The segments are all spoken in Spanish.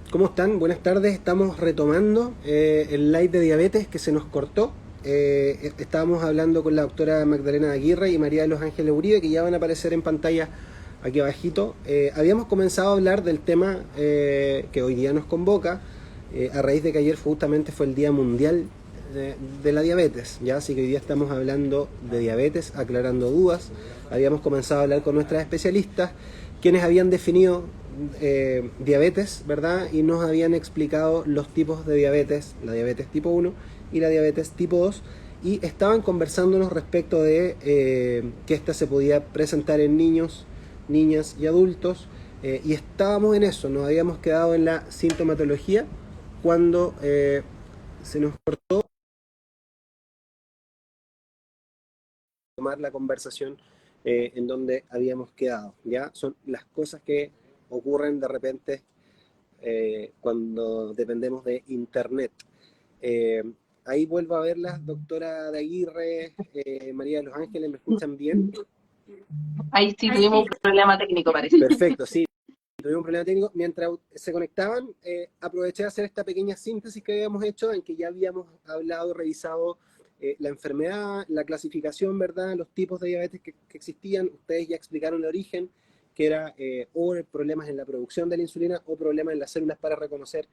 ¿Cómo están? Buenas tardes. Estamos retomando el live de diabetes que se nos cortó. Estábamos hablando con la doctora Magdalena Aguirre y María de los Ángeles Uribe, que ya van a aparecer en pantalla aquí abajito. Habíamos comenzado a hablar del tema que hoy día nos convoca, a raíz de que ayer justamente fue el Día Mundial de la Diabetes, ¿ya? Así que hoy día estamos hablando de diabetes, aclarando dudas. Habíamos comenzado a hablar con nuestras especialistas, quienes habían definido diabetes, ¿verdad? Y nos habían explicado los tipos de diabetes, la diabetes tipo 1 y la diabetes tipo 2, y estaban conversándonos respecto de que esta se podía presentar en niños, niñas y adultos, y estábamos en eso, nos habíamos quedado en la sintomatología cuando se nos cortó tomar la conversación en donde habíamos quedado, ¿ya? Son las cosas que ocurren de repente cuando dependemos de internet. Eh, Ahí vuelvo a verlas, doctora de Aguirre, María de los Ángeles, ¿me escuchan bien? Ahí sí tuvimos un problema técnico, parece. Perfecto, sí, tuvimos un problema técnico. Mientras se conectaban, aproveché de hacer esta pequeña síntesis que habíamos hecho, en que ya habíamos hablado, revisado la enfermedad, la clasificación, ¿verdad? Los tipos de diabetes que existían. Ustedes ya explicaron el origen, que era o problemas en la producción de la insulina o problemas en las células para reconocer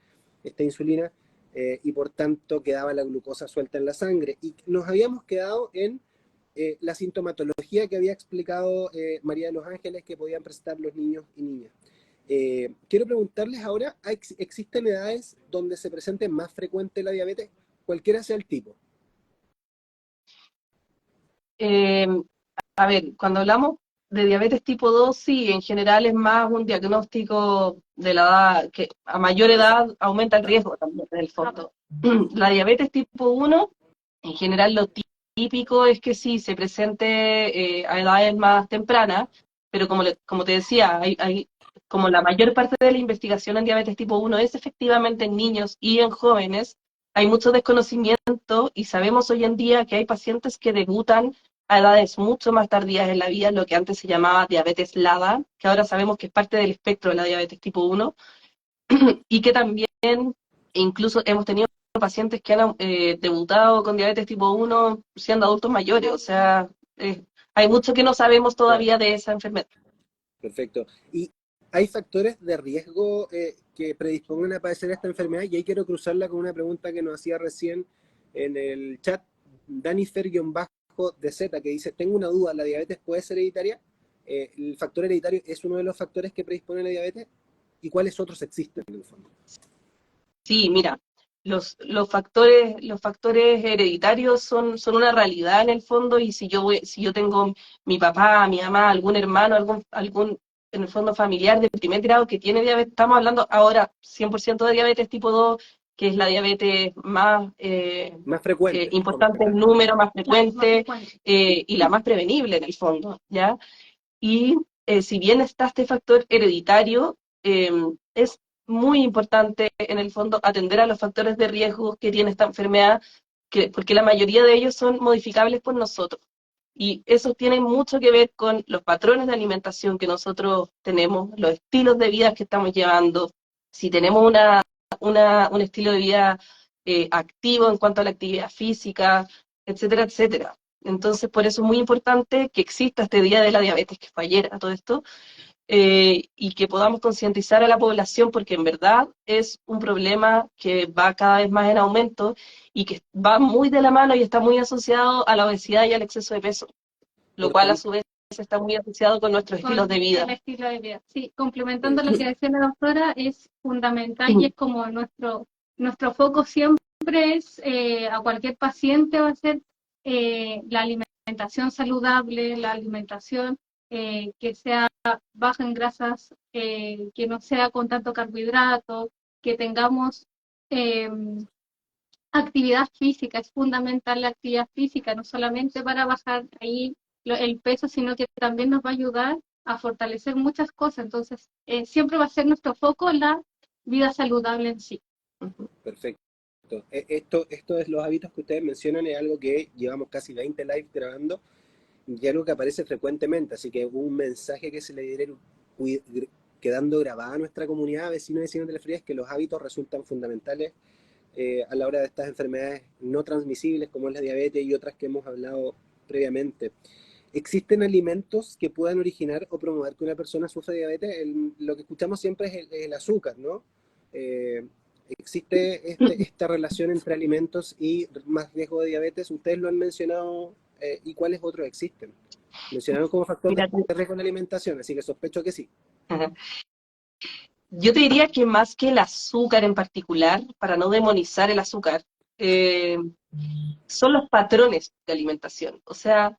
esta insulina, y por tanto quedaba la glucosa suelta en la sangre. Y nos habíamos quedado en la sintomatología que había explicado María de los Ángeles que podían presentar los niños y niñas. Quiero preguntarles ahora, ¿existen edades donde se presente más frecuente la diabetes? Cualquiera sea el tipo. Eh, a ver, cuando hablamos de diabetes tipo 2, sí, en general es más un diagnóstico de la edad, que a mayor edad aumenta el riesgo también, en el fondo. La diabetes tipo 1, en general lo típico es que sí, se presente a edades más tempranas, pero como te decía, como la mayor parte de la investigación en diabetes tipo 1 es efectivamente en niños y en jóvenes, hay mucho desconocimiento y sabemos hoy en día que hay pacientes que debutan a edades mucho más tardías en la vida, lo que antes se llamaba diabetes LADA, que ahora sabemos que es parte del espectro de la diabetes tipo 1, y que también incluso hemos tenido pacientes que han debutado con diabetes tipo 1 siendo adultos mayores, o sea, hay mucho que no sabemos Claro, todavía de esa enfermedad. perfecto. ¿Y hay factores de riesgo que predispongan a padecer esta enfermedad? Y ahí quiero cruzarla con una pregunta que nos hacía recién en el chat Dani Fer-DZ, que dice, tengo una duda, ¿la diabetes puede ser hereditaria? ¿El factor hereditario es uno de los factores que predispone a la diabetes? ¿Y cuáles otros existen en el fondo? Sí, mira, los factores hereditarios son una realidad en el fondo y si yo tengo mi papá, mi mamá, algún hermano, algún en el fondo familiar de primer grado que tiene diabetes, estamos hablando ahora 100% de diabetes tipo 2, que es la diabetes más Más frecuente, importante en número, más frecuente y la más prevenible en el fondo, ¿ya? Y si bien está este factor hereditario, es muy importante en el fondo atender a los factores de riesgo que tiene esta enfermedad, porque la mayoría de ellos son modificables por nosotros. Y eso tiene mucho que ver con los patrones de alimentación que nosotros tenemos, los estilos de vida que estamos llevando, si tenemos un estilo de vida activo en cuanto a la actividad física, etcétera, etcétera. Entonces, por eso es muy importante que exista este Día de la Diabetes, que fue ayer a todo esto, y que podamos concientizar a la población, porque en verdad es un problema que va cada vez más en aumento y que va muy de la mano y está muy asociado a la obesidad y al exceso de peso, lo Por cual a tanto, su vez está muy asociado con nuestros estilos de vida. El estilo de vida. Sí, complementando lo que decía la doctora, es fundamental y es como nuestro foco siempre es a cualquier paciente va a ser la alimentación saludable, la alimentación que sea baja en grasas, que no sea con tanto carbohidrato, que tengamos eh, actividad física. Es fundamental la actividad física, no solamente para bajar ahí el peso, sino que también nos va a ayudar a fortalecer muchas cosas. Entonces, siempre va a ser nuestro foco la vida saludable en sí. perfecto. Esto es los hábitos que ustedes mencionan, es algo que llevamos casi 20 live grabando y algo que aparece frecuentemente, así que un mensaje que se le diera quedando grabada en nuestra comunidad, vecinos y vecinas de La Florida, es que los hábitos resultan fundamentales a la hora de estas enfermedades no transmisibles como es la diabetes y otras que hemos hablado previamente. ¿Existen alimentos que puedan originar o promover que una persona sufra diabetes? Lo que escuchamos siempre es el azúcar, ¿no? Eh, ¿Existe esta relación entre alimentos y más riesgo de diabetes? Ustedes lo han mencionado, ¿y cuáles otros existen? Mencionaron como factor Mira, de riesgo la alimentación, así que sospecho que sí. yo te diría que más que el azúcar en particular, para no demonizar el azúcar, son los patrones de alimentación. O sea,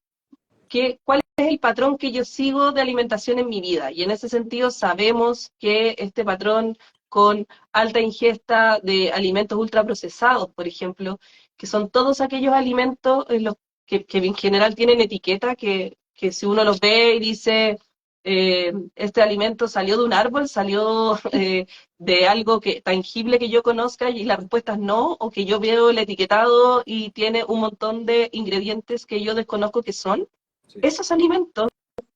¿cuál es el patrón que yo sigo de alimentación en mi vida? Y en ese sentido sabemos que este patrón con alta ingesta de alimentos ultraprocesados, por ejemplo, que son todos aquellos alimentos en los que en general tienen etiqueta, que si uno los ve y dice, este alimento salió de un árbol, salió de algo tangible que yo conozca, y la respuesta es no, o que yo veo el etiquetado y tiene un montón de ingredientes que yo desconozco que son. Sí. Esos alimentos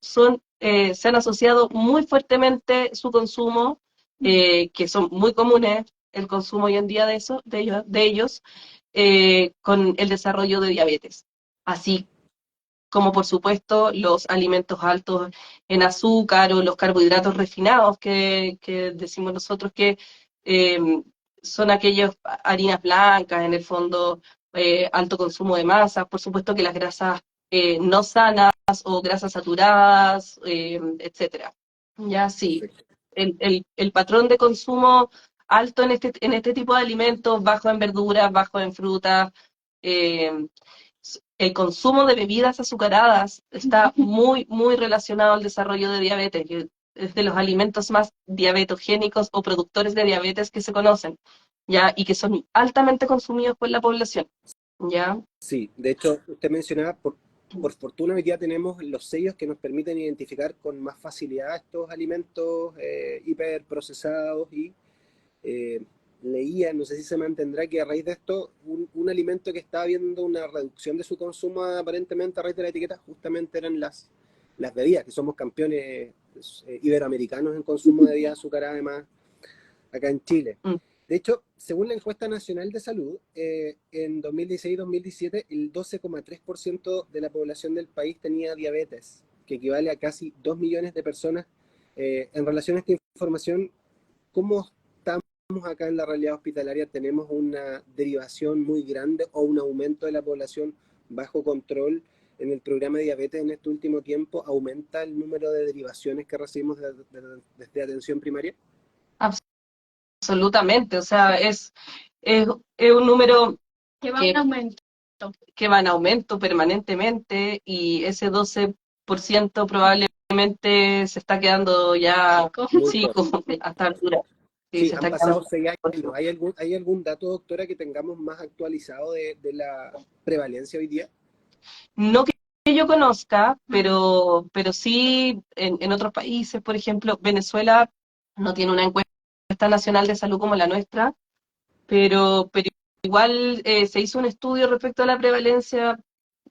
se han asociado muy fuertemente su consumo, que son muy comunes el consumo hoy en día de ellos con el desarrollo de diabetes. Así como por supuesto los alimentos altos en azúcar o los carbohidratos refinados que decimos nosotros que eh, son aquellas harinas blancas, en el fondo, alto consumo de masas, por supuesto que las grasas no sanas o grasas saturadas, etcétera. Ya sí, el patrón de consumo alto en este tipo de alimentos, bajo en verduras, bajo en frutas, el consumo de bebidas azucaradas está muy, muy relacionado al desarrollo de diabetes, que es de los alimentos más diabetogénicos o productores de diabetes que se conocen, ¿ya? Y que son altamente consumidos por la población, ¿ya? Sí, de hecho, usted mencionaba, por fortuna hoy día tenemos los sellos que nos permiten identificar con más facilidad estos alimentos hiperprocesados y leía, no sé si se mantendrá, que a raíz de esto, un alimento que estaba viendo una reducción de su consumo aparentemente a raíz de la etiqueta, justamente eran las bebidas, que somos campeones iberoamericanos en consumo de bebidas azucaradas, además, acá en Chile. De hecho, según la encuesta nacional de salud, en 2016-2017 el 12,3% de la población del país tenía diabetes, que equivale a casi 2 millones de personas. En relación a esta información, ¿cómo estamos acá en la realidad hospitalaria? ¿Tenemos una derivación muy grande o un aumento de la población bajo control en el programa de diabetes en este último tiempo? ¿Aumenta el número de derivaciones que recibimos desde atención primaria? Absolutamente, o sea, es un número Que va en aumento. que va en aumento permanentemente, y ese 12% probablemente se está quedando ya chico a esta altura. Sí, Se han está pasado quedando 6 años. ¿Hay algún dato, doctora, que tengamos más actualizado de la prevalencia hoy día? No que yo conozca, pero sí en otros países, por ejemplo, Venezuela no tiene una encuesta nacional de salud como la nuestra, pero igual se hizo un estudio respecto a la prevalencia,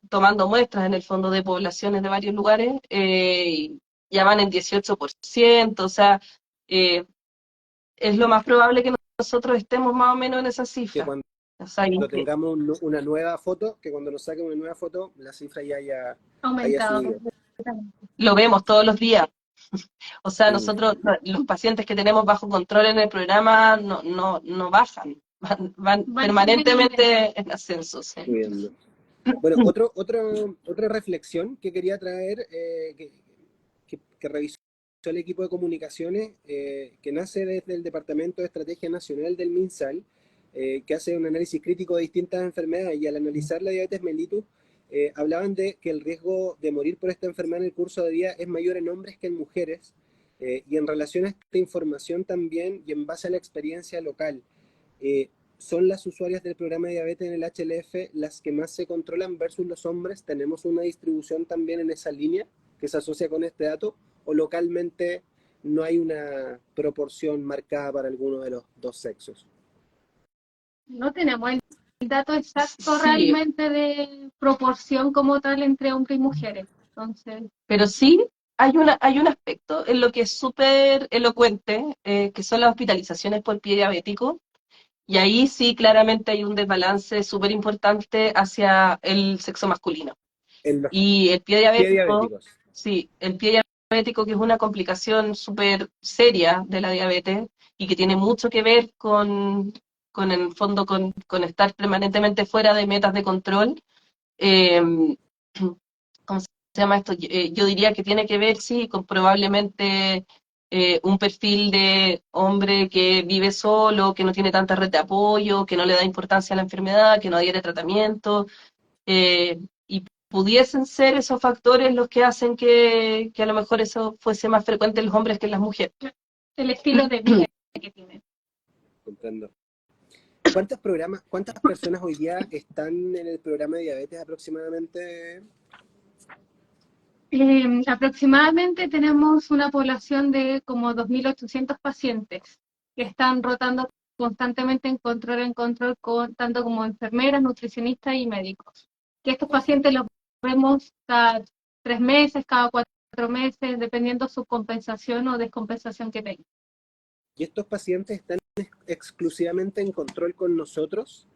tomando muestras en el fondo de poblaciones de varios lugares, y ya van en 18%, o sea, es lo más probable que nosotros estemos más o menos en esa Que cifra. cuando O sea, tengamos una nueva foto, que cuando nos saquen una nueva foto, la cifra ya haya Aumentado. subido. lo vemos todos los días. O sea, Mm, nosotros, los pacientes que tenemos bajo control en el programa no bajan, van permanentemente en ascenso. Sí. subiendo. Bueno, otra reflexión que quería traer, que revisó el equipo de comunicaciones, que nace desde el Departamento de Estrategia Nacional del MinSal, que hace un análisis crítico de distintas enfermedades, y al analizar la diabetes mellitus, hablaban de que el riesgo de morir por esta enfermedad en el curso de vida es mayor en hombres que en mujeres, y en relación a esta información también, y en base a la experiencia local, ¿son las usuarias del programa de diabetes en el HLF las que más se controlan versus los hombres? ¿Tenemos una distribución también en esa línea que se asocia con este dato? ¿O localmente no hay una proporción marcada para alguno de los dos sexos? No tenemos el dato exacto Sí, realmente de proporción como tal entre hombres y mujeres. Entonces, pero sí hay un aspecto en lo que es súper elocuente, que son las hospitalizaciones por pie diabético, y ahí sí claramente hay un desbalance súper importante hacia el sexo masculino. En los Y el pie pie diabético, diabéticos. sí, el pie diabético, que es una complicación súper seria de la diabetes y que tiene mucho que ver con en el fondo, con estar permanentemente fuera de metas de control. eh, ¿Cómo se llama esto? Yo diría que tiene que ver, sí, con probablemente un perfil de hombre que vive solo, que no tiene tanta red de apoyo, que no le da importancia a la enfermedad, que no adhiere tratamiento, y pudiesen ser esos factores los que hacen que a lo mejor eso fuese más frecuente en los hombres que en las mujeres. El estilo de vida que tienen. Comprendo. ¿Cuántas personas hoy día están en el programa de diabetes aproximadamente? Aproximadamente tenemos una población de como 2.800 pacientes que están rotando constantemente en control con, tanto como enfermeras, nutricionistas y médicos. Que estos pacientes los vemos cada 3 meses, cada 4 meses, dependiendo su compensación o descompensación que tengan. ¿Y estos pacientes están exclusivamente en control con nosotros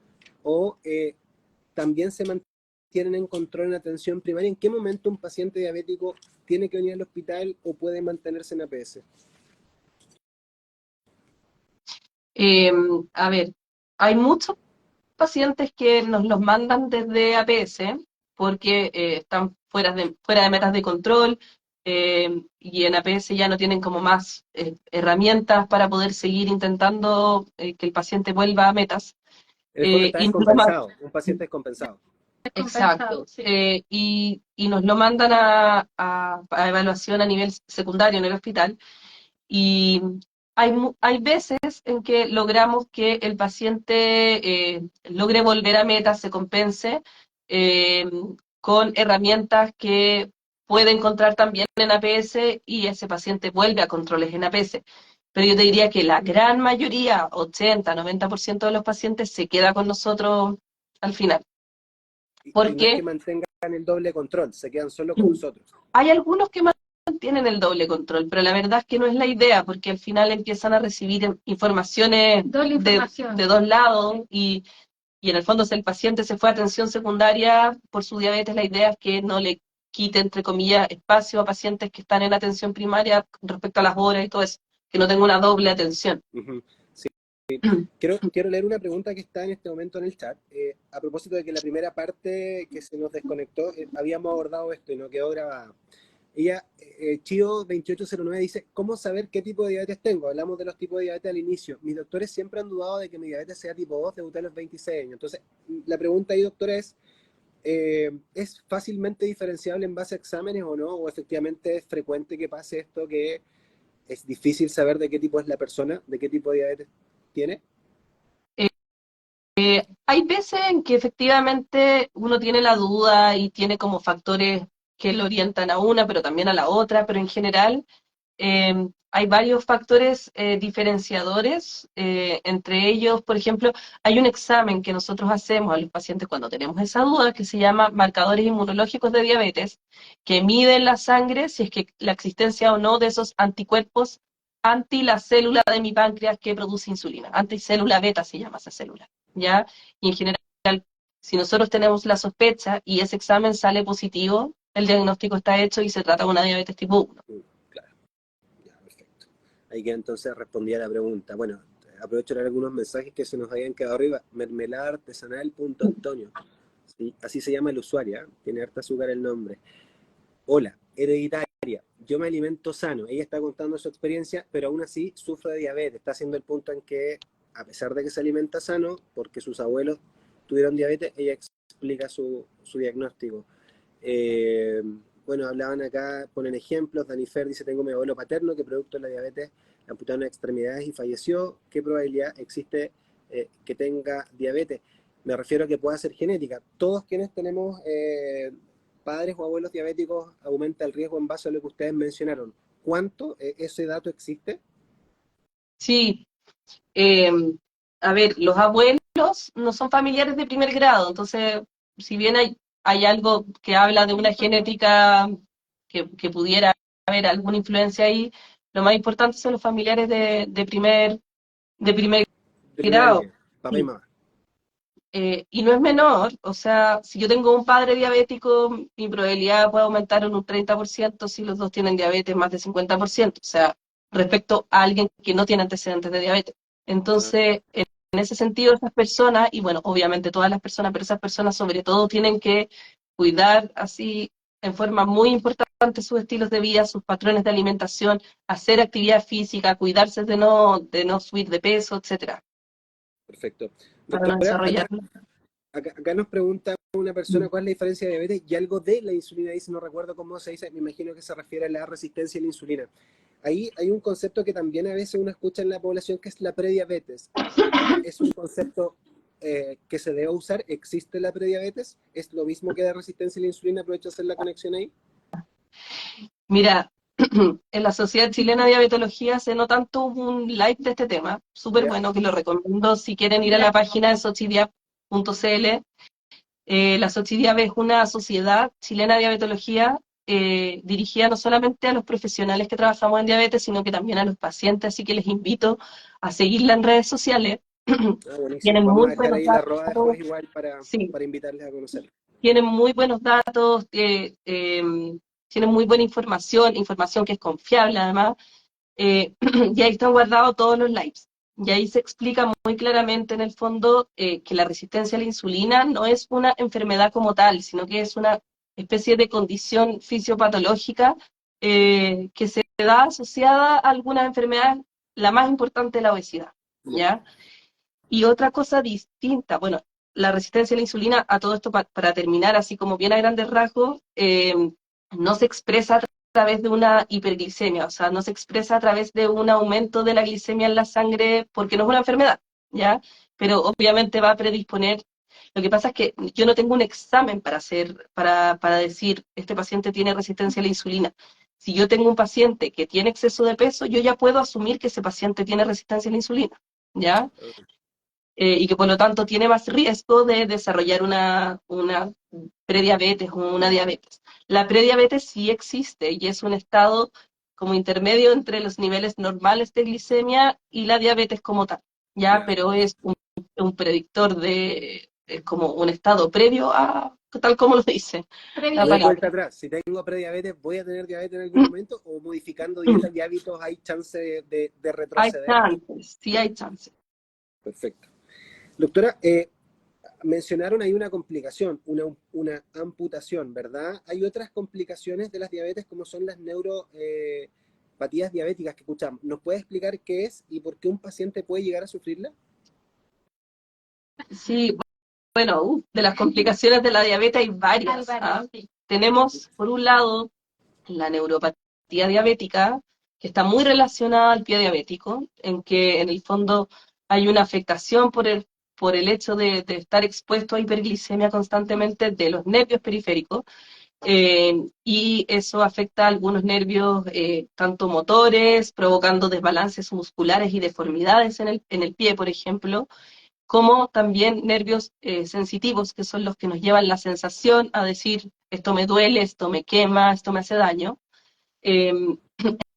o también se mantienen en control en atención primaria? ¿En qué momento un paciente diabético tiene que venir al hospital o puede mantenerse en APS? A ver, hay muchos pacientes que nos los mandan desde APS porque están fuera de metas de control, y en APS ya no tienen como más herramientas para poder seguir intentando que el paciente vuelva a metas. En el fondo está Y nos lo descompensado, un paciente descompensado. Exacto. Sí. Y nos lo mandan a evaluación a nivel secundario en el hospital. Y hay veces en que logramos que el paciente logre volver a meta, se compense eh, con herramientas que puede encontrar también en APS, y ese paciente vuelve a controles en APS. Pero yo te diría que la gran mayoría, 80-90% de los pacientes, se queda con nosotros al final. Y no es que Porque mantengan el doble control, se quedan solo con nosotros. hay algunos que mantienen el doble control, pero la verdad es que no es la idea, porque al final empiezan a recibir informaciones Doble información. de dos lados, y en el fondo si el paciente se fue a atención secundaria por su diabetes, la idea es que no le quite, entre comillas, espacio a pacientes que están en atención primaria respecto a las horas y todo eso, que no tenga una doble atención. Uh-huh. Sí. Quiero leer una pregunta que está en este momento en el chat. A propósito de que la primera parte que se nos desconectó, habíamos abordado esto y no quedó grabada. Ella, Chio2809, dice, ¿cómo saber qué tipo de diabetes tengo? Hablamos de los tipos de diabetes al inicio. Mis doctores siempre han dudado de que mi diabetes sea tipo 2, debuté a los 26 años. Entonces, la pregunta ahí, doctora, ¿es fácilmente diferenciable en base a exámenes o no? ¿O efectivamente es frecuente que pase esto, que es difícil saber de qué tipo es la persona, de qué tipo de diabetes tiene? Hay veces en que efectivamente uno tiene la duda y tiene como factores que lo orientan a una, pero también a la otra, pero en general hay varios factores diferenciadores. Entre ellos, por ejemplo, hay un examen que nosotros hacemos a los pacientes cuando tenemos esa duda, que se llama marcadores inmunológicos de diabetes, que miden la sangre si es que la existencia o no de esos anticuerpos anti la célula de mi páncreas que produce insulina, anticélula beta se llama esa célula, ¿ya? Y en general, si nosotros tenemos la sospecha y ese examen sale positivo, el diagnóstico está hecho y se trata de una diabetes tipo 1. Claro, ya, perfecto. Ahí que entonces respondía a la pregunta. Bueno, aprovecho de leer algunos mensajes que se nos habían quedado arriba. Mermeladartesanal.antonio. ¿Sí? Así se llama el usuario, ¿eh? Tiene harta azúcar el nombre. Hola, hereditaria. Yo me alimento sano. Ella está contando su experiencia, pero aún así sufre de diabetes. Está haciendo el punto en que, a pesar de que se alimenta sano, porque sus abuelos tuvieron diabetes, ella explica su diagnóstico. Bueno, hablaban acá, ponen ejemplos. Danifer dice, tengo mi abuelo paterno que producto de la diabetes le amputaron extremidades y falleció. ¿Qué probabilidad existe que tenga diabetes? Me refiero a que pueda ser genética. Todos quienes tenemos padres o abuelos diabéticos aumenta el riesgo en base a lo que ustedes mencionaron. ¿Cuánto ese dato existe? Sí, eh, a ver, los abuelos no son familiares de primer grado, entonces, si bien hay algo que habla de una genética que pudiera haber alguna influencia ahí. Lo más importante son los familiares de primer De primera grado. línea, papá y mamá. Y no es menor, o sea, si yo tengo un padre diabético, mi probabilidad puede aumentar en un 30% si los dos tienen diabetes, más de 50%, o sea, respecto a alguien que no tiene antecedentes de diabetes. Entonces, en ese sentido, esas personas, y bueno, obviamente todas las personas, pero esas personas sobre todo tienen que cuidar así en forma muy importante sus estilos de vida, sus patrones de alimentación, hacer actividad física, cuidarse de no subir de peso, etcétera, Perfecto. para no Doctora, desarrollar. acá nos pregunta una persona cuál es la diferencia de diabetes y algo de la insulina dice, no recuerdo cómo se dice, me imagino que se refiere a la resistencia a la insulina. Ahí hay un concepto que también a veces uno escucha en la población que es la prediabetes. ¿Es un concepto que se debe usar? ¿Existe la prediabetes? ¿Es lo mismo que la resistencia a la insulina? Aprovecho de hacer la conexión ahí. Mira, en la Sociedad Chilena de Diabetología hace no tanto hubo un live de este tema, súper ¿Ya? bueno, que lo recomiendo si quieren ir a la página de sochidiab.cl. La Sochidiab es una sociedad chilena de diabetología dirigida no solamente a los profesionales que trabajamos en diabetes, sino que también a los pacientes, así que les invito a seguirla en redes sociales. Ah, buenísimo. Tienen Vamos a muy dejar buenos ahí la arroba datos, después igual sí, para invitarles a conocerlo. tienen muy buenos datos, tienen muy buena información, información que es confiable además, y ahí están guardados todos los lives. Y ahí se explica muy claramente en el fondo que la resistencia a la insulina no es una enfermedad como tal, sino que es una especie de condición fisiopatológica que se da asociada a algunas enfermedades, la más importante la obesidad, ¿ya? Y otra cosa distinta, bueno, la resistencia a la insulina, a todo esto para terminar, así como bien a grandes rasgos, no se expresa a través de una hiperglicemia, o sea, no se expresa a través de un aumento de la glicemia en la sangre porque no es una enfermedad, ¿ya? Pero obviamente va a predisponer. Lo que pasa es que yo no tengo un examen para hacer, para decir, este paciente tiene resistencia a la insulina. Si yo tengo un paciente que tiene exceso de peso, yo ya puedo asumir que ese paciente tiene resistencia a la insulina, ¿ya? Y que por lo tanto tiene más riesgo de desarrollar una prediabetes o una diabetes. La prediabetes sí existe y es un estado como intermedio entre los niveles normales de glicemia y la diabetes como tal, ¿ya? Ya. Pero es un predictor es como un estado previo a, tal como lo dice la No hay palabra. vuelta atrás. Si tengo prediabetes, ¿voy a tener diabetes en algún momento? ¿O modificando dietas y hábitos hay chance de Hay retroceder? chances, sí hay chances. Perfecto. Doctora, mencionaron ahí una complicación, una amputación, ¿verdad? Hay otras complicaciones de las diabetes como son las neuropatías diabéticas que escuchamos. ¿Nos puede explicar qué es y por qué un paciente puede llegar a sufrirla? Sí, bueno, de las complicaciones de la diabetes hay varias. Sí. Tenemos, por un lado, la neuropatía diabética, que está muy relacionada al pie diabético, en que en el fondo hay una afectación por el hecho de estar expuesto a hiperglicemia constantemente de los nervios periféricos, y eso afecta a algunos nervios, tanto motores, provocando desbalances musculares y deformidades en el pie, por ejemplo, como también nervios sensitivos, que son los que nos llevan la sensación a decir, esto me duele, esto me quema, esto me hace daño. Eh,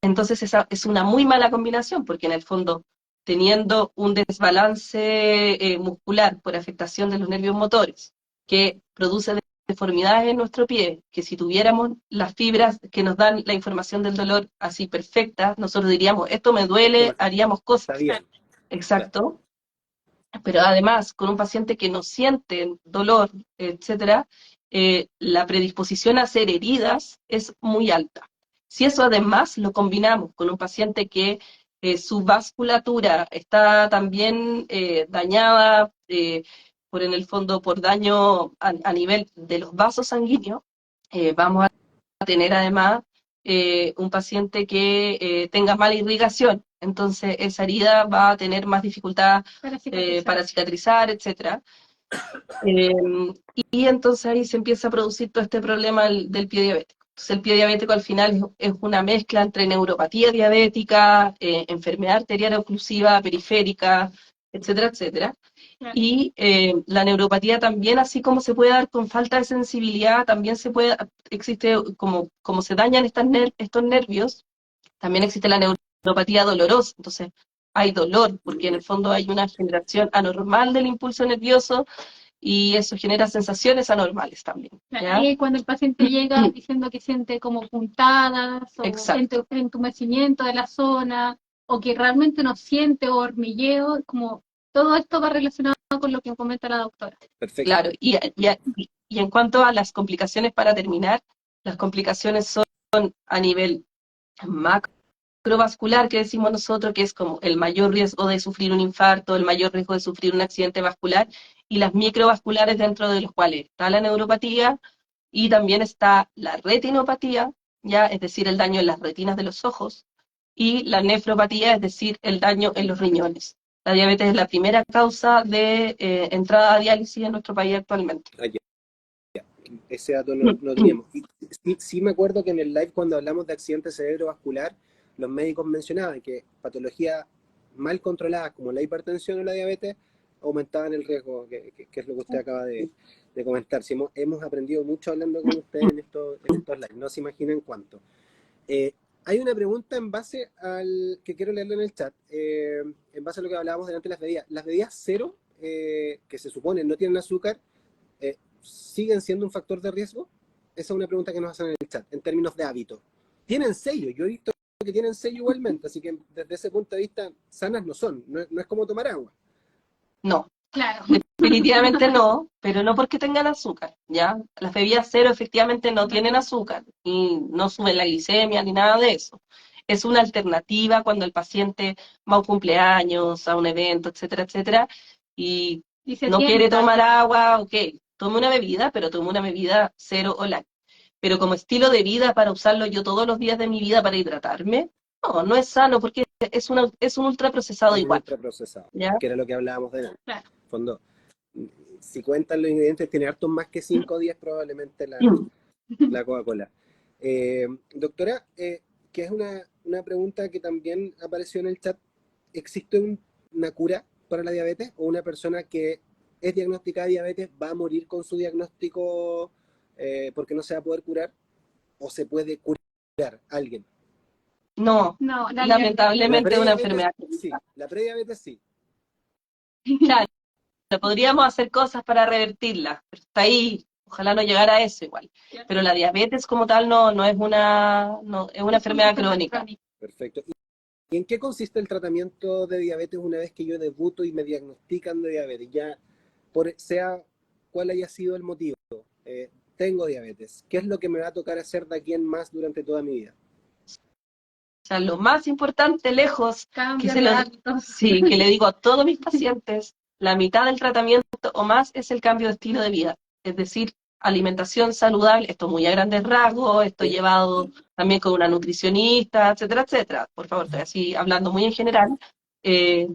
entonces esa es una muy mala combinación, porque en el fondo, teniendo un desbalance muscular por afectación de los nervios motores, que produce deformidades en nuestro pie, que si tuviéramos las fibras que nos dan la información del dolor así perfectas, nosotros diríamos, esto me duele, haríamos Está cosas. bien. Claro. Exacto. Pero además, con un paciente que no siente dolor, etcétera, la predisposición a hacer heridas es muy alta. Si eso además lo combinamos con un paciente que su vasculatura está también dañada por en el fondo por daño a nivel de los vasos sanguíneos, vamos a tener además un paciente que tenga mala irrigación, entonces esa herida va a tener más dificultad para cicatrizar, etcétera. Y entonces ahí se empieza a producir todo este problema del pie diabético. Entonces el pie diabético al final es una mezcla entre neuropatía diabética, enfermedad arterial oclusiva periférica, etcétera, etcétera. Claro. Y la neuropatía también, así como se puede dar con falta de sensibilidad, también existe como se dañan estos nervios, también existe la neuropatía dolorosa. Entonces, hay dolor, porque en el fondo hay una generación anormal del impulso nervioso y eso genera sensaciones anormales también. Claro, ¿ya? ahí es cuando el paciente llega diciendo que siente como puntadas o Exacto. entumecimiento de la zona o que realmente no siente o hormigueo, como todo esto va relacionado con lo que comenta la doctora. Perfecto. Claro, y en cuanto a las complicaciones, para terminar, las complicaciones son a nivel macrovascular, que decimos nosotros, que es como el mayor riesgo de sufrir un infarto, el mayor riesgo de sufrir un accidente vascular, y las microvasculares, dentro de los cuales está la neuropatía y también está la retinopatía, ya, es decir, el daño en las retinas de los ojos, y la nefropatía, es decir, el daño en los riñones. La diabetes es la primera causa de entrada a diálisis en nuestro país actualmente. Ese dato no teníamos. Y sí me acuerdo que en el live, cuando hablamos de accidente cerebrovascular, los médicos mencionaban que patologías mal controladas como la hipertensión o la diabetes aumentaban el riesgo, que es lo que usted acaba de comentar. Sí, hemos aprendido mucho hablando con ustedes en estos lives, no se imaginan cuánto. Hay una pregunta en base al que quiero leerlo en el chat, en base a lo que hablábamos delante de las bebidas. Las bebidas cero, que se supone no tienen azúcar, ¿siguen siendo un factor de riesgo? Esa es una pregunta que nos hacen en el chat, en términos de hábito. Tienen sello, yo he visto que tienen sello igualmente, así que desde ese punto de vista, sanas no son, no es como tomar agua. No, Claro. definitivamente no, pero no porque tengan azúcar, ¿ya? Las bebidas cero efectivamente no tienen azúcar, y no suben la glicemia ni nada de eso. Es una alternativa cuando el paciente va a un cumpleaños, a un evento, etcétera, etcétera, y Y se no quiere tienta. tomar agua, ok, tome una bebida, pero tome una bebida cero o light. Pero como estilo de vida para usarlo yo todos los días de mi vida para hidratarme, no es sano porque es un ultraprocesado Es un igual, ultraprocesado, ¿ya? que era lo que hablábamos de antes. Claro. En fondo, si cuentan los ingredientes, tiene hartos más que 5 o 10 probablemente la Coca-Cola. Doctora, que es una pregunta que también apareció en el chat, ¿existe una cura para la diabetes? ¿O una persona que es diagnosticada de diabetes va a morir con su diagnóstico porque no se va a poder curar? ¿O se puede curar a alguien? No, No, la La lamentablemente es una prediabetes, enfermedad sí. crónica. La prediabetes, sí. Claro, podríamos hacer cosas para revertirla, pero está ahí, ojalá no llegara a eso igual. Pero la diabetes como tal no es es una enfermedad crónica. Perfecto. ¿Y en qué consiste el tratamiento de diabetes una vez que yo debuto y me diagnostican de diabetes? Ya, sea cuál haya sido el motivo, tengo diabetes. ¿Qué es lo que me va a tocar hacer de aquí en más durante toda mi vida? O sea, lo más importante, lejos, Cambia de hábitos. sí, que le digo a todos mis pacientes, la mitad del tratamiento o más es el cambio de estilo de vida. Es decir, alimentación saludable, esto muy a grandes rasgos, esto llevado también con una nutricionista, etcétera, etcétera. Por favor, estoy así hablando muy en general. Eh,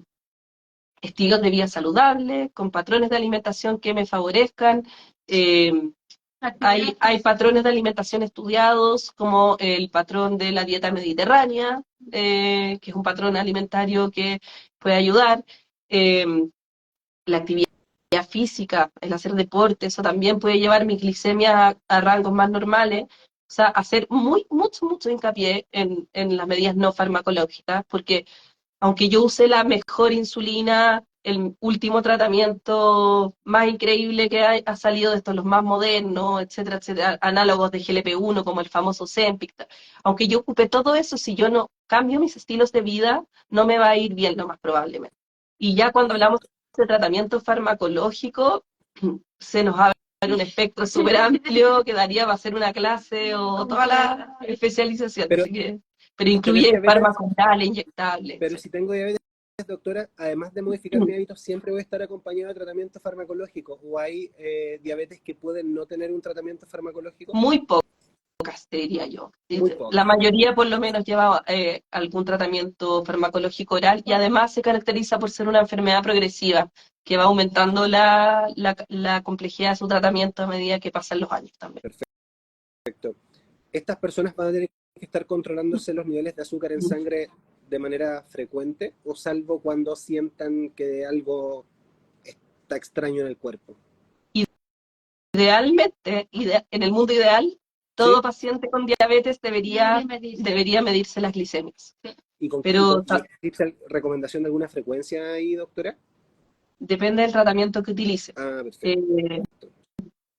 estilos de vida saludables, con patrones de alimentación que me favorezcan. Hay patrones de alimentación estudiados, como el patrón de la dieta mediterránea, que es un patrón alimentario que puede ayudar. La actividad física, el hacer deporte, eso también puede llevar mi glicemia a rangos más normales. O sea, hacer mucho hincapié en las medidas no farmacológicas, porque aunque yo use la mejor insulina, el último tratamiento más increíble que ha salido de estos, los más modernos, etcétera, etcétera, análogos de GLP-1 como el famoso Ozempic, aunque yo ocupe todo eso, si yo no cambio mis estilos de vida, no me va a ir bien lo más probablemente. Y ya cuando hablamos de tratamiento farmacológico, se nos abre un espectro súper amplio que daría para hacer una clase o toda la especialización. Pero Así que, pero tener incluye diabetes, fármacos orales, inyectables, pero etc. si tengo diabetes, doctora, además de modificar mi hábito, siempre voy a estar acompañado de tratamiento farmacológico. ¿O hay diabetes que pueden no tener un tratamiento farmacológico? Muy pocas, te diría yo. Muy La pocas. mayoría por lo menos lleva algún tratamiento farmacológico oral y además se caracteriza por ser una enfermedad progresiva que va aumentando la complejidad de su tratamiento a medida que pasan los años también. Perfecto. Estas personas van a tener que estar controlándose los niveles de azúcar en sangre de manera frecuente o salvo cuando sientan que algo está extraño en el cuerpo? Idealmente, en el mundo ideal, todo ¿Sí? paciente con diabetes debería medirse las glicemias. Pero ¿Existe recomendación de alguna frecuencia ahí, doctora? depende del tratamiento que utilice. Ah, perfecto. Eh,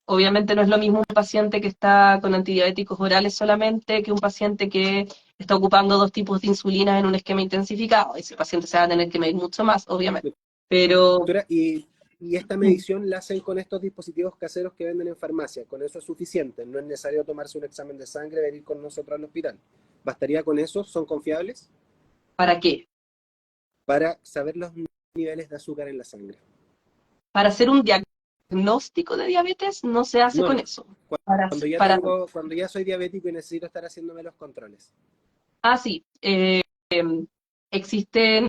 Obviamente no es lo mismo un paciente que está con antidiabéticos orales solamente que un paciente que está ocupando 2 tipos de insulina en un esquema intensificado. Ese paciente se va a tener que medir mucho más, obviamente. Pero Doctora, ¿y esta medición la hacen con estos dispositivos caseros que venden en farmacia? ¿Con eso es suficiente? ¿No es necesario tomarse un examen de sangre y venir con nosotros al hospital? ¿Bastaría con eso? ¿Son confiables? ¿para qué? Para saber los niveles de azúcar en la sangre. Para hacer un diagnóstico de diabetes no se hace No, con no. eso. Cuando ya soy diabético y necesito estar haciéndome los controles. Sí. Existen,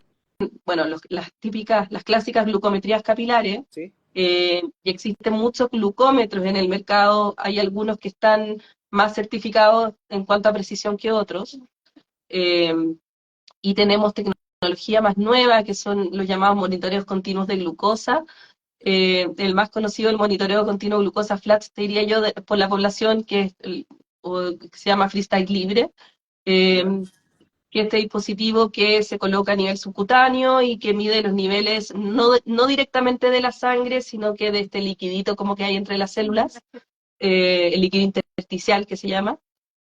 bueno, las clásicas glucometrías capilares, ¿Sí? y existen muchos glucómetros en el mercado. Hay algunos que están más certificados en cuanto a precisión que otros. Eh, y tenemos tecnología más nueva, que son los llamados monitoreos continuos de glucosa. El más conocido, el monitoreo continuo de glucosa FLATS, te diría yo, por la población, que se llama Freestyle Libre, eh, ¿Ya? que este dispositivo que se coloca a nivel subcutáneo y que mide los niveles no directamente de la sangre, sino que de este liquidito como que hay entre las células, el líquido intersticial que se llama,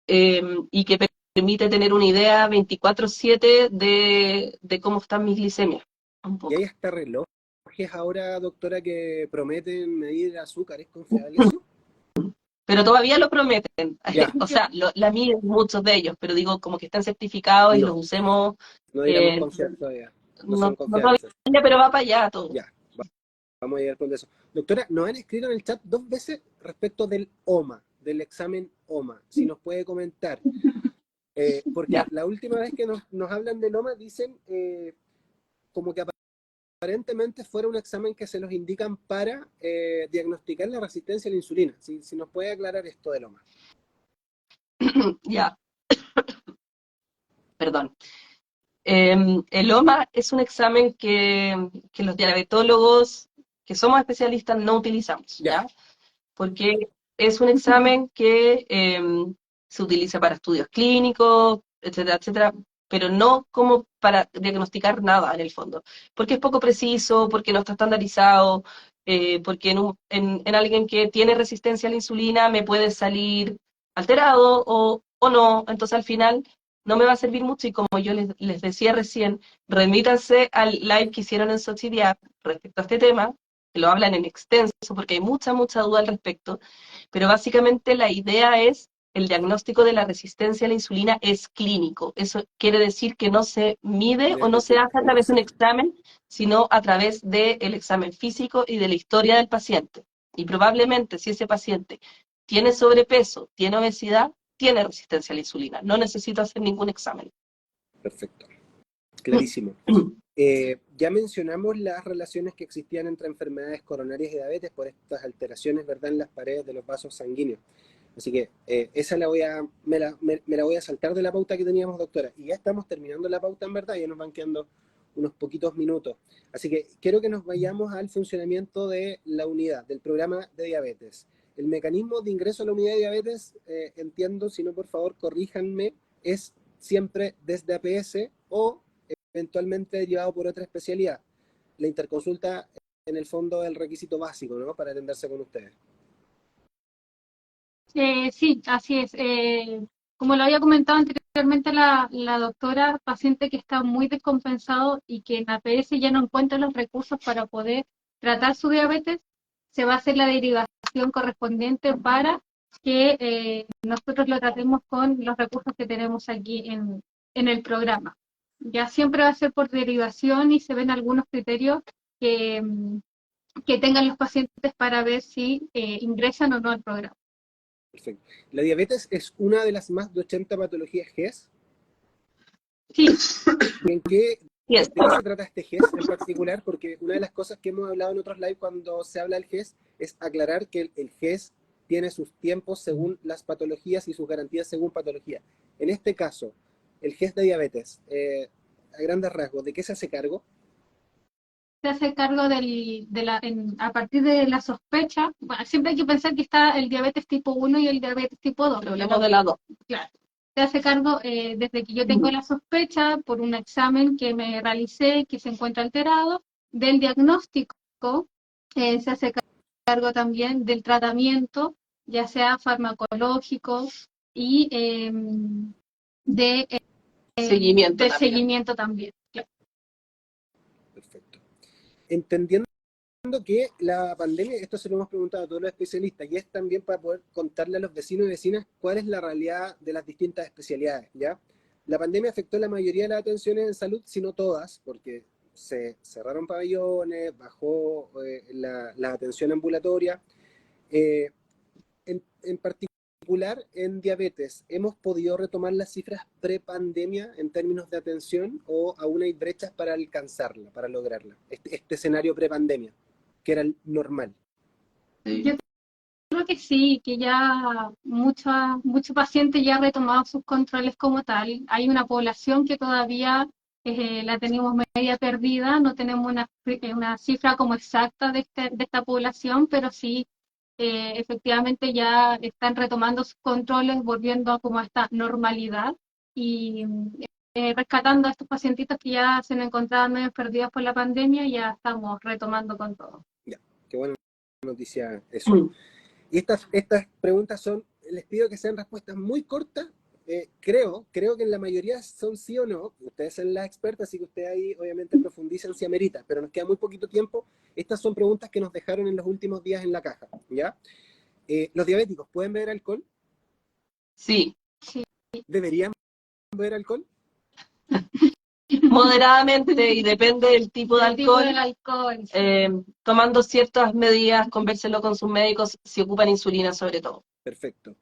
y que permite tener una idea 24/7 de cómo están mis glicemias. Un ¿Y hay poco. hasta relojes ahora, doctora, que prometen medir azúcar? ¿Es confiable eso? Pero todavía lo prometen. Ya, O sea, la miden muchos de ellos, pero digo, como que están certificados y los no, usemos, no diríamos eh, confiar todavía. No son no confiables. todavía, pero va para allá todo. Ya, vamos a llegar con eso. Doctora, nos han escrito en el chat 2 veces respecto del OMA, del examen OMA. Si nos puede comentar. Porque Ya. la última vez que nos hablan del OMA dicen como que aparentemente fuera un examen que se los indican para diagnosticar la resistencia a la insulina. Si nos puede aclarar esto del OMA. Ya, perdón. El OMA es un examen que los diabetólogos que somos especialistas no utilizamos, Ya, ¿ya? Porque es un examen que se utiliza para estudios clínicos, etcétera, etcétera, pero no como para diagnosticar nada en el fondo, porque es poco preciso, porque no está estandarizado, porque en alguien que tiene resistencia a la insulina me puede salir alterado o no, entonces al final no me va a servir mucho y como yo les decía recién, remítanse al live que hicieron en Sochidiap respecto a este tema, que lo hablan en extenso porque hay mucha duda al respecto, pero básicamente la idea es el diagnóstico de la resistencia a la insulina es clínico. Eso quiere decir que no se mide o no se hace a un través de un examen. examen, sino a través del examen físico y de la historia del paciente. Y probablemente si ese paciente tiene sobrepeso, tiene obesidad, tiene resistencia a la insulina. No necesito hacer ningún examen. Perfecto. Clarísimo. Ya mencionamos las relaciones que existían entre enfermedades coronarias y diabetes por estas alteraciones, ¿verdad?, en las paredes de los vasos sanguíneos. Así que esa me la voy a saltar de la pauta que teníamos, doctora. Y ya estamos terminando la pauta, en verdad, ya nos van quedando unos poquitos minutos. Así que quiero que nos vayamos al funcionamiento de la unidad, del programa de diabetes. El mecanismo de ingreso a la unidad de diabetes, entiendo, si no, por favor, corríjanme, es siempre desde APS o eventualmente derivado por otra especialidad. La interconsulta, en el fondo, es el requisito básico, ¿no?, para atenderse con ustedes. Sí, así es. Como lo había comentado anteriormente la doctora, paciente que está muy descompensado y que en APS ya no encuentra los recursos para poder tratar su diabetes, se va a hacer la derivación correspondiente para que nosotros lo tratemos con los recursos que tenemos aquí en el programa. Ya siempre va a ser por derivación y se ven algunos criterios que, que tengan los pacientes para ver si ingresan o no al programa. Perfecto. ¿La diabetes es una de las más de 80 patologías GES? Sí. ¿De qué se trata este GES en particular? Porque una de las cosas que hemos hablado en otros live cuando se habla del GES es aclarar que el GES tiene sus tiempos según las patologías y sus garantías según patología. En este caso, el GES de diabetes, a grandes rasgos, ¿de qué se hace cargo? Se hace cargo a partir de la sospecha. Bueno, siempre hay que pensar que está el diabetes tipo 1 y el diabetes tipo 2. Hablemos de las dos. Claro. Se hace cargo desde que yo tengo la sospecha por un examen que me realicé que se encuentra alterado, del diagnóstico, se hace cargo también del tratamiento, ya sea farmacológico y de Seguimiento del también. seguimiento también. Claro. Perfecto. Entendiendo que la pandemia, esto se lo hemos preguntado a todos los especialistas, y es también para poder contarle a los vecinos y vecinas cuál es la realidad de las distintas especialidades, ¿ya? La pandemia afectó la mayoría de las atenciones en salud, si no todas, porque se cerraron pabellones, bajó la atención ambulatoria. En particular, en diabetes, ¿hemos podido retomar las cifras pre-pandemia en términos de atención o aún hay brechas para alcanzarla, para lograrla? Este escenario pre-pandemia, que era el normal. Yo creo que sí, que ya muchos pacientes ya han retomado sus controles como tal. Hay una población que todavía la tenemos media perdida, no tenemos una cifra como exacta de esta población, pero sí, efectivamente ya están retomando sus controles, volviendo a como a esta normalidad y rescatando a estos pacientitos que ya se han encontrado medio perdidos por la pandemia y ya estamos retomando con todo. Ya, qué buena noticia eso. Y estas preguntas les pido que sean respuestas muy cortas. Creo que en la mayoría son sí o no. Ustedes son las expertas, así que ustedes ahí obviamente profundizan si amerita, pero nos queda muy poquito tiempo. Estas son preguntas que nos dejaron en los últimos días en la caja, ¿ya? ¿Los diabéticos pueden beber alcohol? Sí. ¿Deberían beber alcohol? Moderadamente, y depende del tipo de alcohol, sí. Tomando ciertas medidas, convérselo con sus médicos si ocupan insulina sobre todo. Perfecto.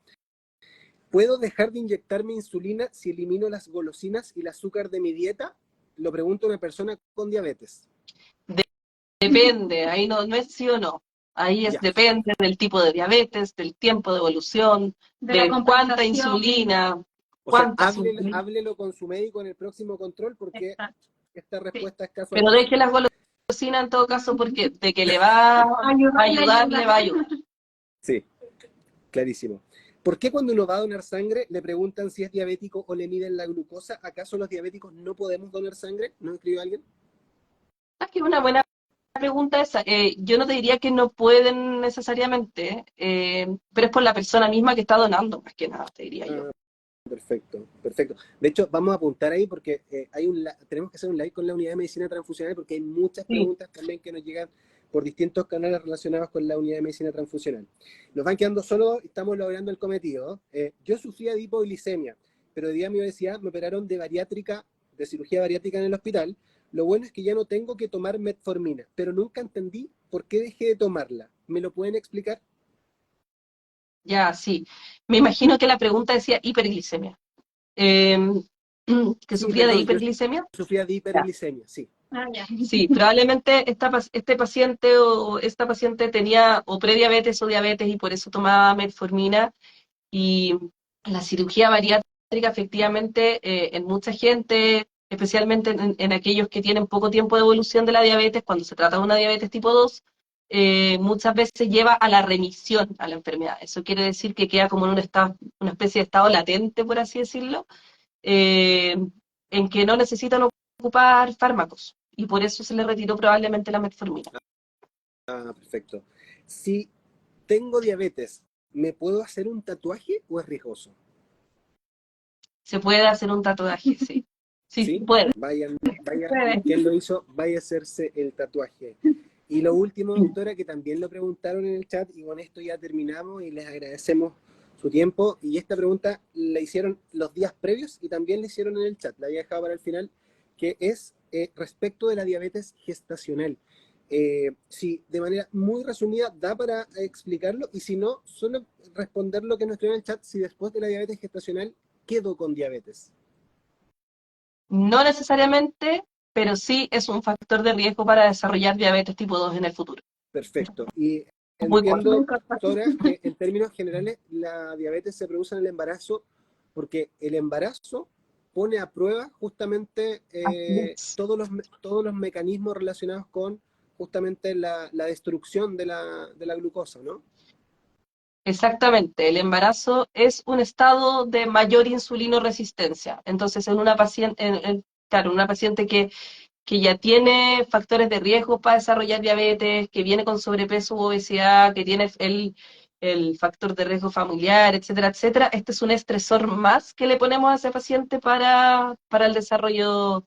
¿Puedo dejar de inyectarme insulina si elimino las golosinas y el azúcar de mi dieta? Lo pregunta una persona con diabetes. Depende, ahí no es sí o no. Ahí depende del tipo de diabetes, del tiempo de evolución, de cuánta insulina. O sea, háblelo con su médico en el próximo control porque esta respuesta es casual. Pero deje las golosinas en todo caso porque de que le va a ayudar, le va a ayudar. Sí, clarísimo. ¿Por qué cuando uno va a donar sangre le preguntan si es diabético o le miden la glucosa? ¿Acaso los diabéticos no podemos donar sangre? ¿No escribió alguien? Es que es una buena pregunta esa. Yo no te diría que no pueden necesariamente, pero es por la persona misma que está donando, más que nada, te diría yo. Perfecto. De hecho, vamos a apuntar ahí porque tenemos que hacer un live con la unidad de medicina transfusional porque hay muchas preguntas también que nos llegan por distintos canales relacionados con la unidad de medicina transfusional. Nos van quedando solo, estamos logrando el cometido. Yo sufría de hipoglicemia, pero debido a mi obesidad me operaron de cirugía bariátrica en el hospital. Lo bueno es que ya no tengo que tomar metformina, pero nunca entendí por qué dejé de tomarla. ¿Me lo pueden explicar? Ya, sí. Me imagino que la pregunta decía hiperglicemia. ¿Que sufría de hiperglicemia? Sufría de hiperglicemia, sí. Sí, probablemente este paciente o esta paciente tenía o prediabetes o diabetes y por eso tomaba metformina. Y la cirugía bariátrica efectivamente en mucha gente, especialmente en aquellos que tienen poco tiempo de evolución de la diabetes, cuando se trata de una diabetes tipo 2, muchas veces lleva a la remisión a la enfermedad. Eso quiere decir que queda como en una especie de estado latente, por así decirlo, en que no necesitan ocupar fármacos. Y por eso se le retiró probablemente la metformina. Perfecto. Si tengo diabetes, ¿me puedo hacer un tatuaje o es riesgoso? Se puede hacer un tatuaje, sí. Sí, puede. Vayan, quien lo hizo, vaya a hacerse el tatuaje. Y lo último, doctora, que también lo preguntaron en el chat, y con esto ya terminamos y les agradecemos su tiempo. Y esta pregunta la hicieron los días previos y también la hicieron en el chat, la había dejado para el final, que es respecto de la diabetes gestacional. Si de manera muy resumida da para explicarlo, y si no, solo responder lo que nos escribió en el chat, si después de la diabetes gestacional quedo con diabetes. No necesariamente, pero sí es un factor de riesgo para desarrollar diabetes tipo 2 en el futuro. Perfecto. Y entiendo, doctora, que en términos generales la diabetes se produce en el embarazo porque el embarazo pone a prueba justamente Así es. todos los mecanismos relacionados con justamente la destrucción de la glucosa, ¿no? Exactamente, el embarazo es un estado de mayor insulinoresistencia. Entonces, en una paciente, claro, una paciente que ya tiene factores de riesgo para desarrollar diabetes, que viene con sobrepeso u obesidad, que tiene el factor de riesgo familiar, etcétera, etcétera, este es un estresor más que le ponemos a ese paciente para el desarrollo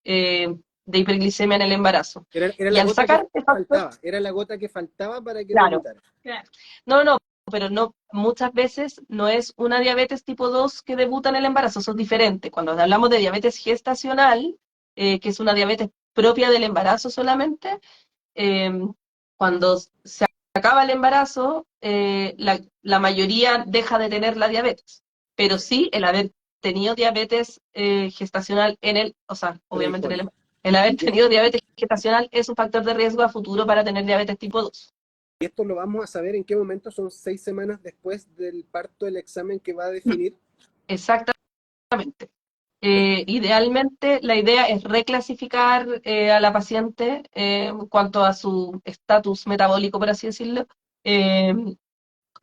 de hiperglicemia en el embarazo. Era Y la al gota que sacar este factor, faltaba, era la gota que faltaba para que claro, debutara. Claro. no, pero no, muchas veces no es una diabetes tipo 2 que debuta en el embarazo, eso es diferente. Cuando hablamos de diabetes gestacional, que es una diabetes propia del embarazo solamente, eh, cuando se acaba el embarazo, la mayoría deja de tener la diabetes. Pero sí, el haber tenido diabetes gestacional o sea, obviamente Predispone. el haber tenido diabetes gestacional es un factor de riesgo a futuro para tener diabetes tipo 2. Y esto lo vamos a saber en qué momento, son 6 semanas después del parto, el examen que va a definir. Exactamente. Idealmente, la idea es reclasificar a la paciente en cuanto a su estatus metabólico, por así decirlo, eh,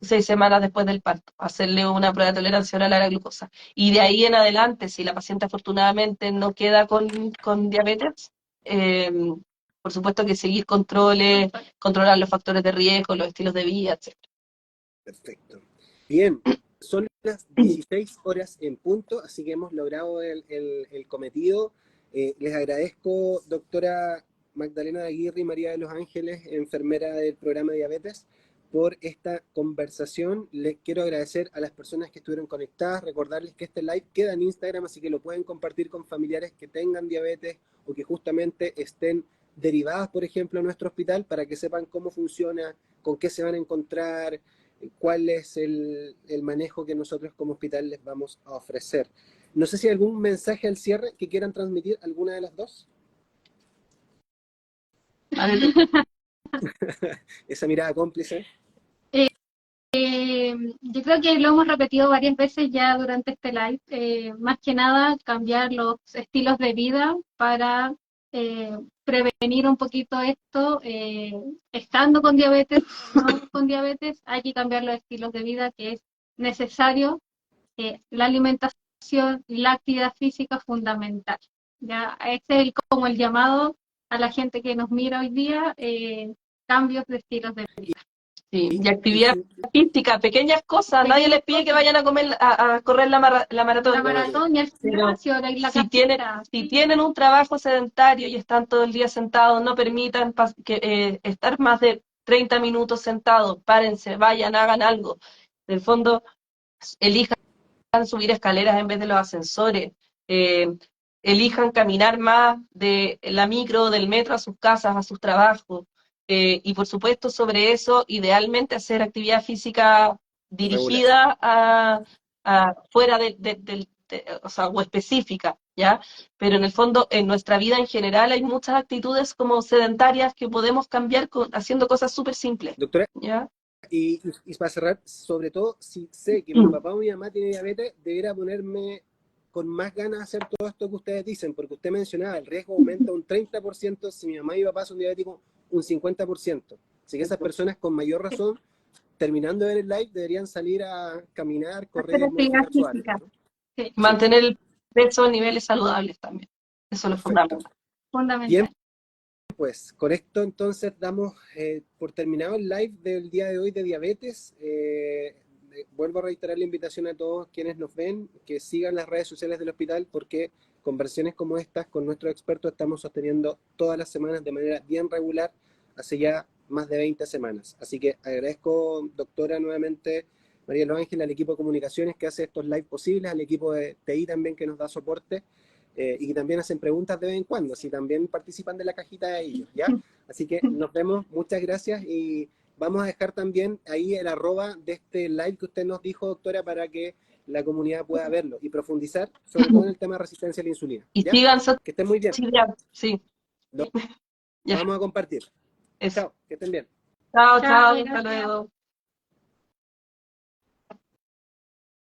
6 semanas después del parto, hacerle una prueba de tolerancia oral a la glucosa. Y de ahí en adelante, si la paciente afortunadamente no queda con diabetes, eh, por supuesto que seguir controles, controlar los factores de riesgo, los estilos de vida, etc. Perfecto. Bien, son las 16 horas en punto, así que hemos logrado el cometido. Les agradezco, doctora Magdalena Aguirre y María de los Ángeles, enfermera del programa de diabetes, por esta conversación. Les quiero agradecer a las personas que estuvieron conectadas, recordarles que este live queda en Instagram, así que lo pueden compartir con familiares que tengan diabetes o que justamente estén derivadas, por ejemplo, a nuestro hospital, para que sepan cómo funciona, con qué se van a encontrar, cuál es el manejo que nosotros como hospital les vamos a ofrecer. No sé si hay algún mensaje al cierre que quieran transmitir, alguna de las dos. Esa mirada cómplice. Yo creo que lo hemos repetido varias veces ya durante este live. Más que nada, cambiar los estilos de vida para prevenir un poquito esto. Estando con diabetes, no con diabetes, hay que cambiar los estilos de vida, que es necesario. La alimentación y la actividad física es fundamental. ¿Ya? Este es como el llamado a la gente que nos mira hoy día, cambios de estilos de vida. Sí, y Y actividad física, pequeñas cosas, nadie les pide que vayan a comer, a correr la maratón. La maratón y el gimnasio, la Si tienen un trabajo sedentario y están todo el día sentados, no permitan estar más de 30 minutos sentados, párense, vayan, hagan algo. En el fondo, elijan subir escaleras en vez de los ascensores, elijan caminar más de la micro, del metro a sus casas, a sus trabajos. Y por supuesto, sobre eso, idealmente hacer actividad física dirigida fuera o sea, o específica, ¿ya? Pero en el fondo, en nuestra vida en general hay muchas actitudes como sedentarias que podemos cambiar haciendo cosas súper simples, doctora, ¿ya? y para cerrar, sobre todo, si sé que mi papá o mi mamá tiene diabetes, debería ponerme con más ganas de hacer todo esto que ustedes dicen, porque usted mencionaba, el riesgo aumenta un 30%, si mi mamá y mi papá son diabéticos, un 50%. Así que esas personas con mayor razón, terminando de ver el live, deberían salir a caminar, correr, modificar su hábito, ¿no? Sí. Mantener el peso a niveles saludables también. Eso es lo fundamental. Bien, pues con esto entonces damos por terminado el live del día de hoy de diabetes. Vuelvo a reiterar la invitación a todos quienes nos ven, que sigan las redes sociales del hospital, porque conversaciones como estas con nuestros expertos estamos sosteniendo todas las semanas de manera bien regular, hace ya más de 20 semanas. Así que agradezco, doctora, nuevamente, María Los Ángeles, al equipo de comunicaciones que hace estos live posibles, al equipo de TI también que nos da soporte, y que también hacen preguntas de vez en cuando, si también participan de la cajita de ellos, ¿ya? Así que nos vemos, muchas gracias, y vamos a dejar también ahí el @, de este live que usted nos dijo, doctora, para que la comunidad pueda verlo y profundizar, sobre todo en el tema de resistencia a la insulina. Y ¿Ya? sigan Que estén muy bien. sí. Vamos a compartir. Eso. Chao, que estén bien. Chao, Chao, hasta gracias. luego.